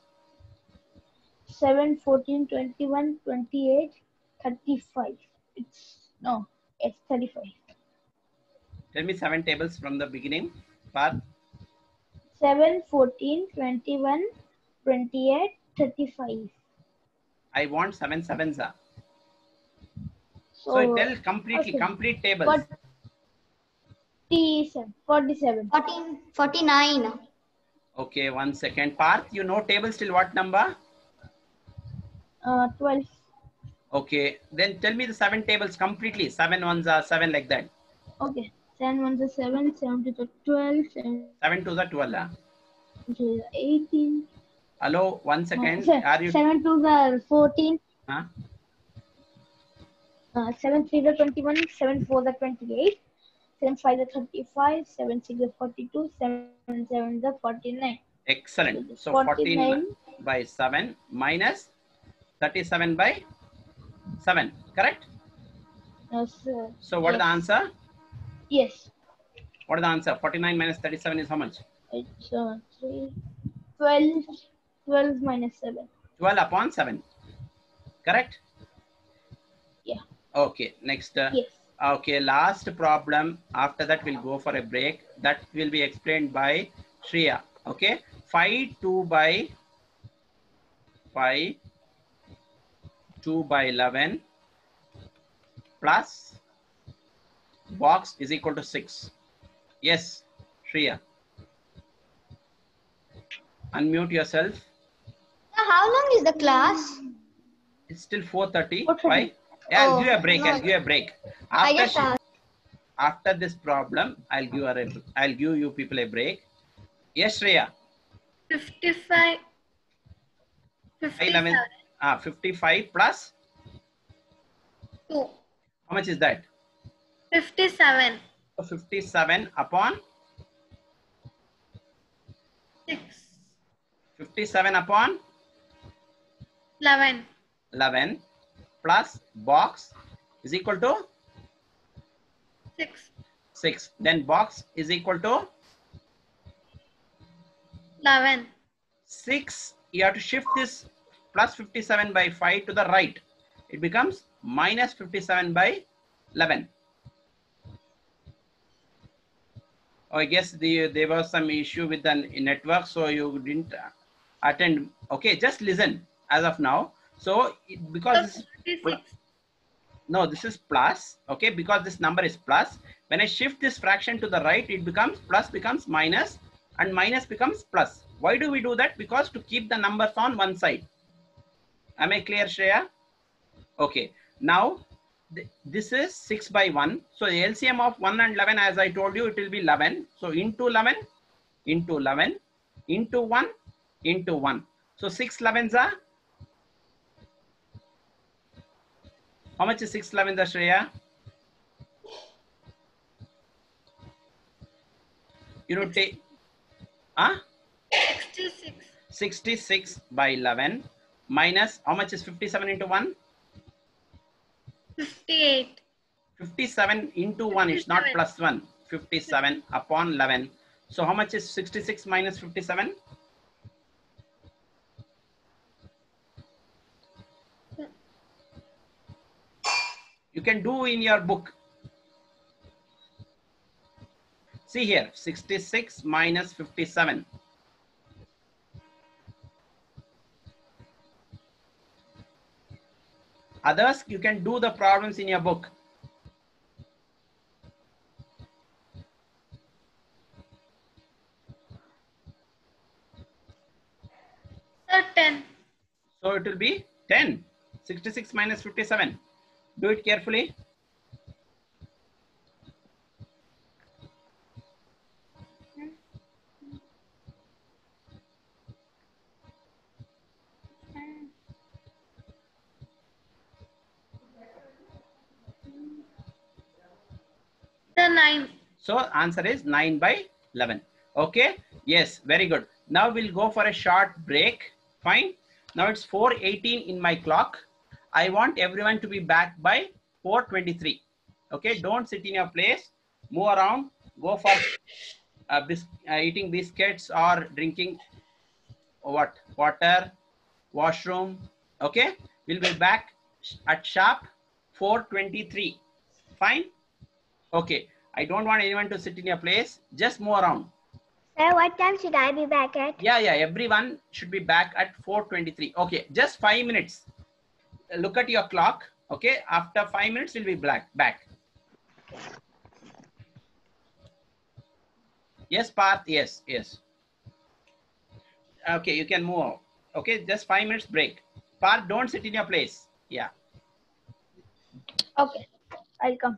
7, 14, 21, 28, 35. It's 35. Tell me 7 tables from the beginning. Parth. 7, 14, 21, 28, 35. I want 7 sevens. So tell completely, okay. complete tables. 47. 49. Okay, 1 second. Parth, you know tables till what number? 12. Okay, then tell me the 7 tables completely. 7 ones are 7 like that. Okay. 7 ones are 7, 7 to the 12, 7 to the 12. to the 18. Hello, 1 second. Are you? 7 to the 14. Huh? 7 3 the 21, 7 4 the 28, 7 5 the 35, 7 6 the 42, 7 7 the 49. Excellent. So 14 by 7 minus 37 by 7, correct? So what is the answer? Yes. What is the answer? 49 minus 37 is how much? It's 12 minus 7. 12 upon 7, correct? Yeah. Okay, next. Yes. Okay, last problem. After that, we'll go for a break. That will be explained by Shreya. Okay, 5 2 by 11 plus box is equal to 6. Yes, Shreya. Unmute yourself. How long is the class? It's still 4:30. 4:30. Why? Yeah, I'll Oh, give you a break. no. I'll give you a break. I just After this problem, I'll give you people a break. Yes, Shreya. 55. 11. 55 plus 2. how much is that? 57. So 57 upon 6. 57 upon 11. 11 plus box is equal to 6. 6. Then box is equal to 11. 6. You have to shift this plus 57 by 5 to the right. It becomes minus 57 by 11. Oh, I guess there was some issue with the network, so you didn't attend. Okay, just listen as of now. So because no, this is plus. Okay, because this number is plus. When I shift this fraction to the right, it becomes plus becomes minus, and minus becomes plus. Why do we do that? Because to keep the numbers on one side. Am I clear, Shreya? Okay. Now this is 6 by 1. So the LCM of 1 and 11, as I told you, it will be 11. So into 11, into 11, into 1, into 1. So 6 11s are? How much is 6 11s, Shreya? You know, take 66. 66 by 11 minus how much is 57 into 1? 58. 57 into 1, it's not plus 1. 57 upon 11. So how much is 66 minus 57? You can do in your book. See here, 66 minus 57. Others, you can do the problems in your book. So 10. So it will be 10. 66 minus 57. Do it carefully. The 9. So answer is 9 by 11. Okay. Yes. Very good. Now we'll go for a short break. Fine. Now it's 4:18 in my clock. I want everyone to be back by 4:23. Okay. Don't sit in your place. Move around. Go for eating biscuits or drinking water, washroom. Okay. We'll be back at sharp 4:23. Fine. Okay. I don't want anyone to sit in your place. Just move around. Sir, what time should I be back at? Yeah, everyone should be back at 4:23. Okay, just 5 minutes. Look at your clock. Okay, after 5 minutes we'll be back. Yes, Parth. Yes. Okay, you can move out. Okay, just 5 minutes break. Parth, don't sit in your place. Yeah. Okay, I'll come.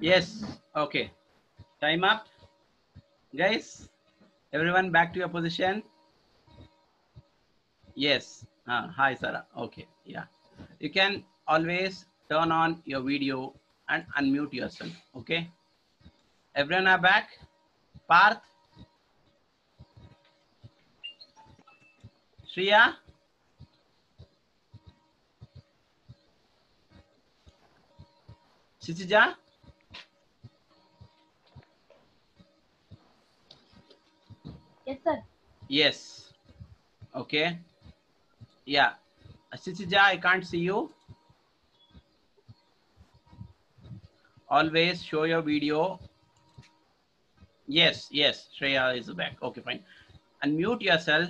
Yes. Okay. Time up. Guys, everyone back to your position. Yes. Hi, Sarah. Okay. Yeah. You can always turn on your video and unmute yourself. Okay. Everyone are back. Parth, Shriya, Shishija. Yes, sir. Yes. Okay. Yeah. Shishija, I can't see you. Always show your video. Yes. Shreya is back. Okay, fine. Unmute yourself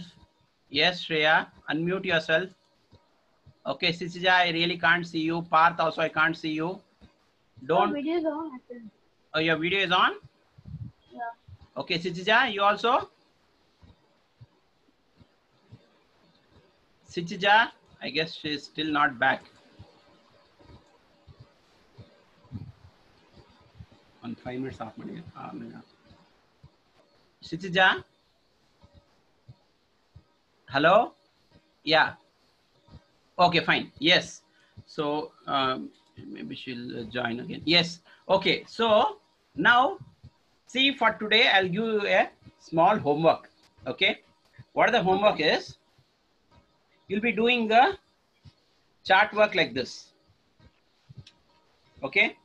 Yes, Shreya, unmute yourself. Okay, Sisija, I really can't see you. Parth also, I can't see you. Don't. Video is on actually. Oh, your video is on? Yeah. Okay, Sisija, you also? Sisija, I guess she's still not back. On 5 minutes off. Sisija? Hello? Yeah. Okay, fine. Yes. So maybe she'll join again. Yes. Okay. So now, see, for today, I'll give you a small homework. Okay. What the homework is, you'll be doing the chart work like this. Okay.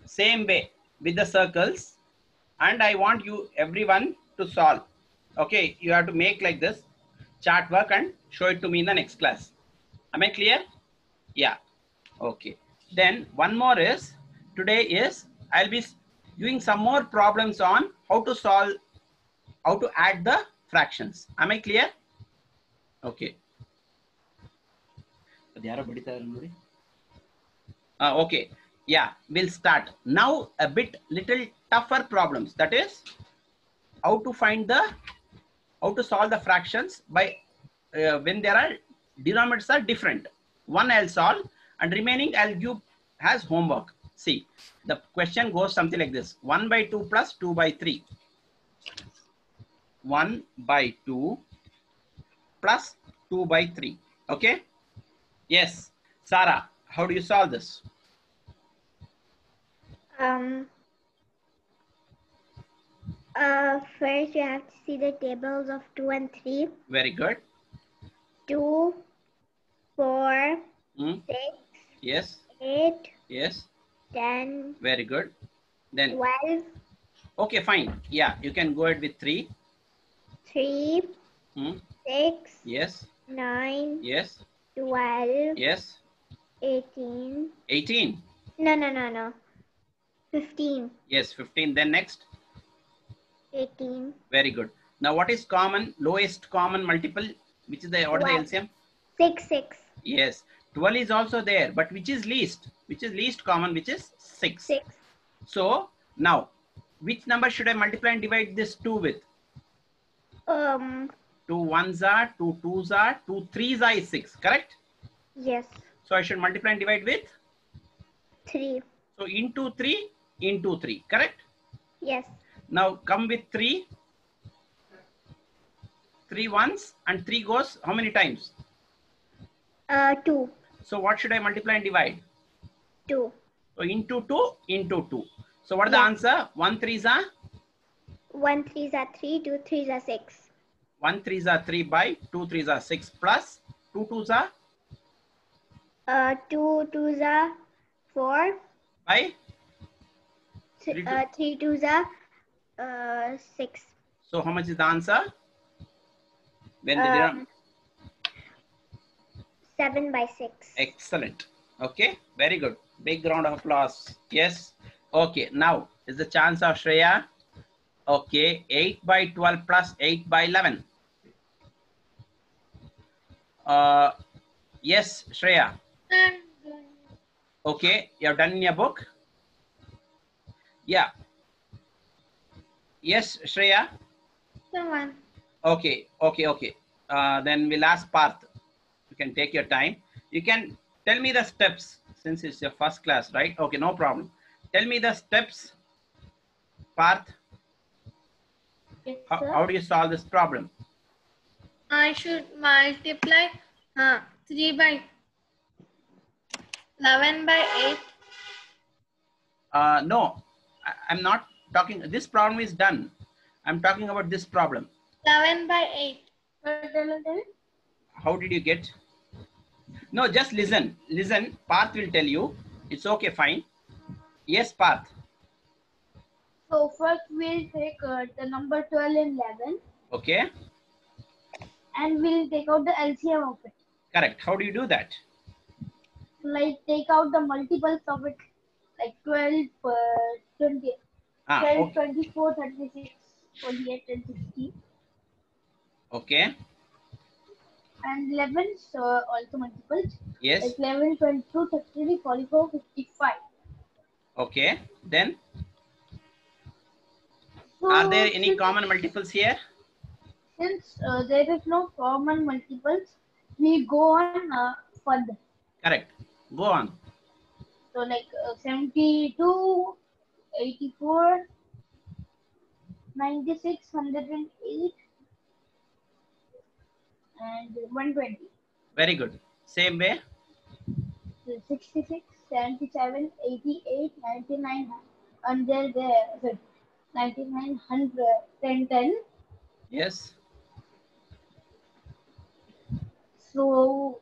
Same way with the circles. And I want you, everyone, to solve. Okay. You have to make like this chart work and show it to me in the next class. Am I clear? Yeah. Okay. Then one more is, today is, I'll be doing some more problems on how to solve, how to add the fractions. Am I clear? Okay. Okay. Yeah, we'll start. Now a bit little tougher problems. That is how to find the, how to solve the fractions by when there are denominators are different. One I'll solve and remaining I'll give as homework. See, the question goes something like this. 1 by 2 plus 2 by 3. 1 by 2 plus 2 by 3. Okay? Yes. Sarah, how do you solve this? First you have to see the tables of 2 and 3. Very good. 2, 4, 6, Yes. 8, Yes. 10, Very good. Then 12, okay, fine. Yeah, you can go ahead with 3. 3, 6, Yes. 9, Yes. 12, Yes. 18. 18. No. 15. Yes, 15. Then next. 18. Very good. Now what is common, lowest common multiple? Which is the, what is the LCM? 6, 6. Yes. 12 is also there, but which is least? Which is least common, which is 6. 6. So now, which number should I multiply and divide this 2 with? 2 ones are, 2 twos are, 2 threes are is 6, correct? Yes. So I should multiply and divide with? 3. So into 3, into 3, correct? Yes. Now come with 3. 3 ones and 3 goes how many times? 2. So what should I multiply and divide? 2. So into 2, into 2. So what is the answer? 1 threes are? 1 3s are 3, 2 3s are 6. 1 threes are 3 by 2 threes are 6 plus 2 twos are? 2 2s are 4. By? 3 2s are 6. So how much is the answer? When the 7 by 6. Excellent. Okay, very good. Big round of applause. Yes. Okay, now is the chance of Shreya. Okay, 8 by 12 plus 8 by 11. Yes, Shreya. Okay, you have done in your book? Yeah. Yes, Shreya. Someone. Okay. Then we'll ask Parth. You can take your time. You can tell me the steps since it's your first class, right? Okay, no problem. Tell me the steps, Parth. Yes, How do you solve this problem? I should multiply 3 by 11 by 8. No, I'm not talking. This problem is done. I'm talking about this problem. 11 by 8. How did you get? No, just listen. Listen. Parth will tell you. It's okay, fine. Yes, Parth. So first we'll take the number 12 and 11. Okay. And we'll take out the LCM of it. Correct. How do you do that? Like take out the multiples of it. Like 12, 20, 12, Okay. 24, 36, 48 and 60. Okay. and 11, so also multiples. Yes. Like 11, 22, 33, 44, 55. Okay. Then So are there any common multiples here? Since there is no common multiples, we go on further. Correct. Go on. So like 72, 84, 96, 108, and 120. Very good. Same way. So 66, 77, 88, 99, and there 99, 100, 10, 10. Yes. So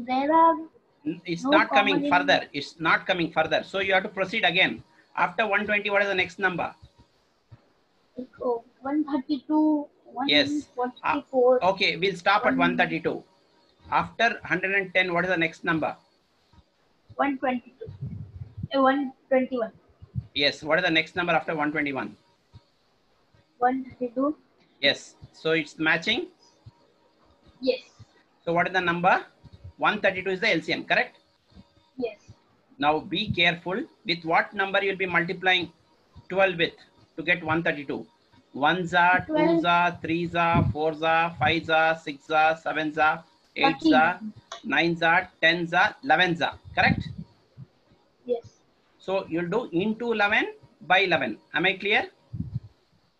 there are It's no not coming common further. It's not coming further. So you have to proceed again. After 120, what is the next number? 132, Yes. 144. Okay, we'll stop at 132. After 110, what is the next number? 122. 121. Yes. What is the next number after 121? 132. Yes. So it's matching. Yes. So what is the number? 132 is the LCM, correct? Yes. Now be careful with what number you'll be multiplying 12 with to get 132. 1s are, 2s are, 3s are, 4s are, 5s are, 6s are, 7s are, 8s are, 9s are, 10s are, 11s are, correct? Yes. So you'll do into 11 by 11. Am I clear?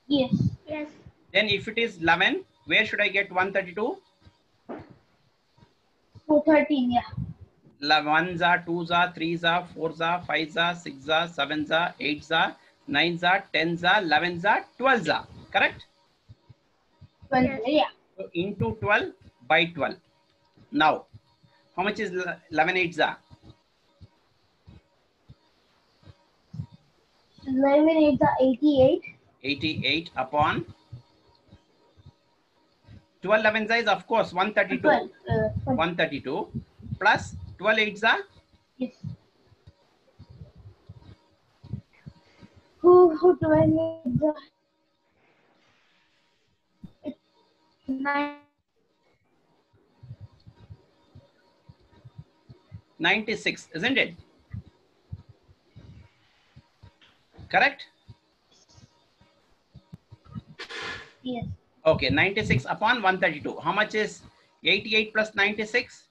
Yes. Yes. Then if it is 11, where should I get 132? 413. Yeah. 1s are, 2s are, 3s are, 4s are, 5s are, 6s are, 7s are, 8s are, 9s are, 10s are, 11s are, 12s are, correct? 12. Yes. Yeah. So into 12 by 12. Now, how much is 11 8s are? 11 8 are 88. 88 upon 12 11s are is of course 132. 12. 132 plus 12 8s are Yes. Who 12 8 are? It's 9. 96, isn't it? Correct? Yes. Okay, 96 upon 132. How much is 88 plus 96?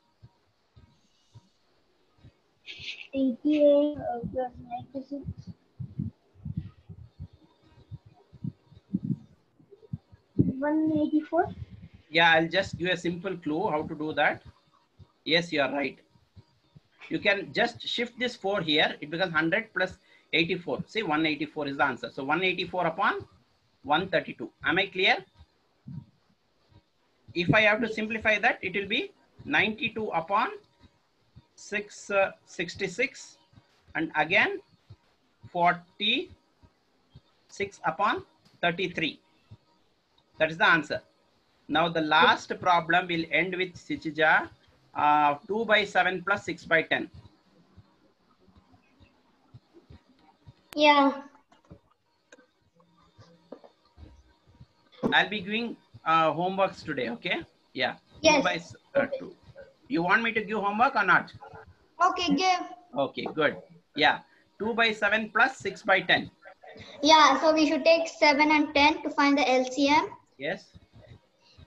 88 plus 96. 184. Yeah, I'll just give a simple clue how to do that. Yes, you are right. You can just shift this 4 here. It becomes 100 plus 84. See, 184 is the answer. So 184 upon 132. Am I clear? If I have to simplify that, it will be 92 upon 666 and again 46 upon 33. That is the answer. Now the last problem will end with Sichija 2 by 7 plus 6 by 10. Yeah. I'll be giving homeworks today, okay? Yeah. Yes. 2. You want me to give homework or not? Okay, give. Okay, good. Yeah. 2 by 7 plus 6 by 10. Yeah, so we should take 7 and 10 to find the LCM. Yes.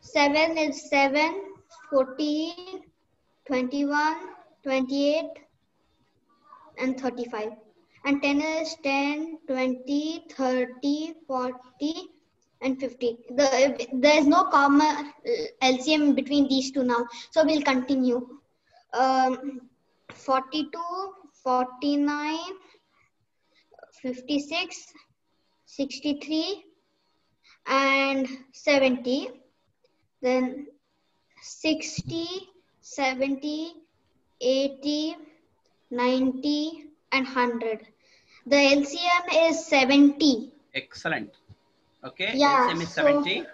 7 is 7, 14, 21, 28, and 35. And 10 is 10, 20, 30, 40, and 50. There is no common LCM between these two now. So we'll continue. 42, 49, 56, 63, and 70. Then 60, 70, 80, 90, and 100. The LCM is 70. Excellent. Okay. Yeah, LCM is 70.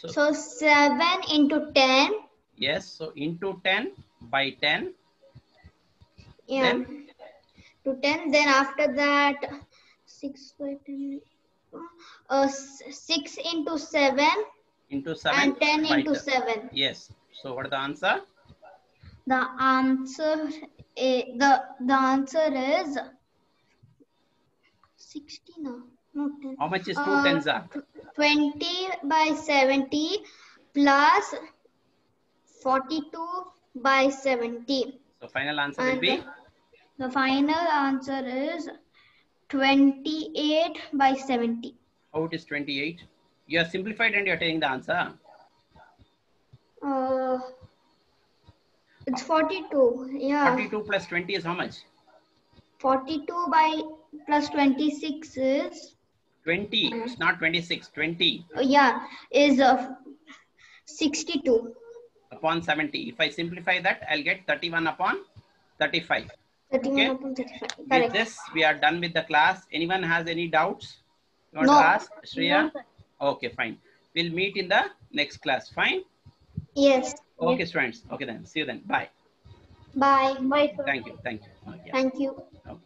So 7 into 10. Yes. So into 10 by 10. Yeah. Then? To 10. Then after that, 6 by 10. 6 into 7 Into 7 and 10 by into 10. 7. Yes. So what is the answer? The answer is 60 now. No, 10. How much is 2 tens are? 20 by 70 plus 42 by 70. So final answer will And be the final answer is 28 by 70. how it is 28. You are simplified and you are taking the answer. It's 42. Yeah. 42 plus 20 is how much? 42 by plus 26 is 20. It's not 26. 20 is 62. upon 70. If I simplify that, I'll get 31 upon 35. 31 Okay. upon 35. With Correct. this, we are done with the class. Anyone has any doubts? You want No. to ask, Shreya? No, sir. Okay, fine. We'll meet in the next class. Fine. Yes. Okay, students. Okay then. See you then. Bye. Bye. Bye, sir. Thank you. Thank you. Yeah. Thank you. Okay.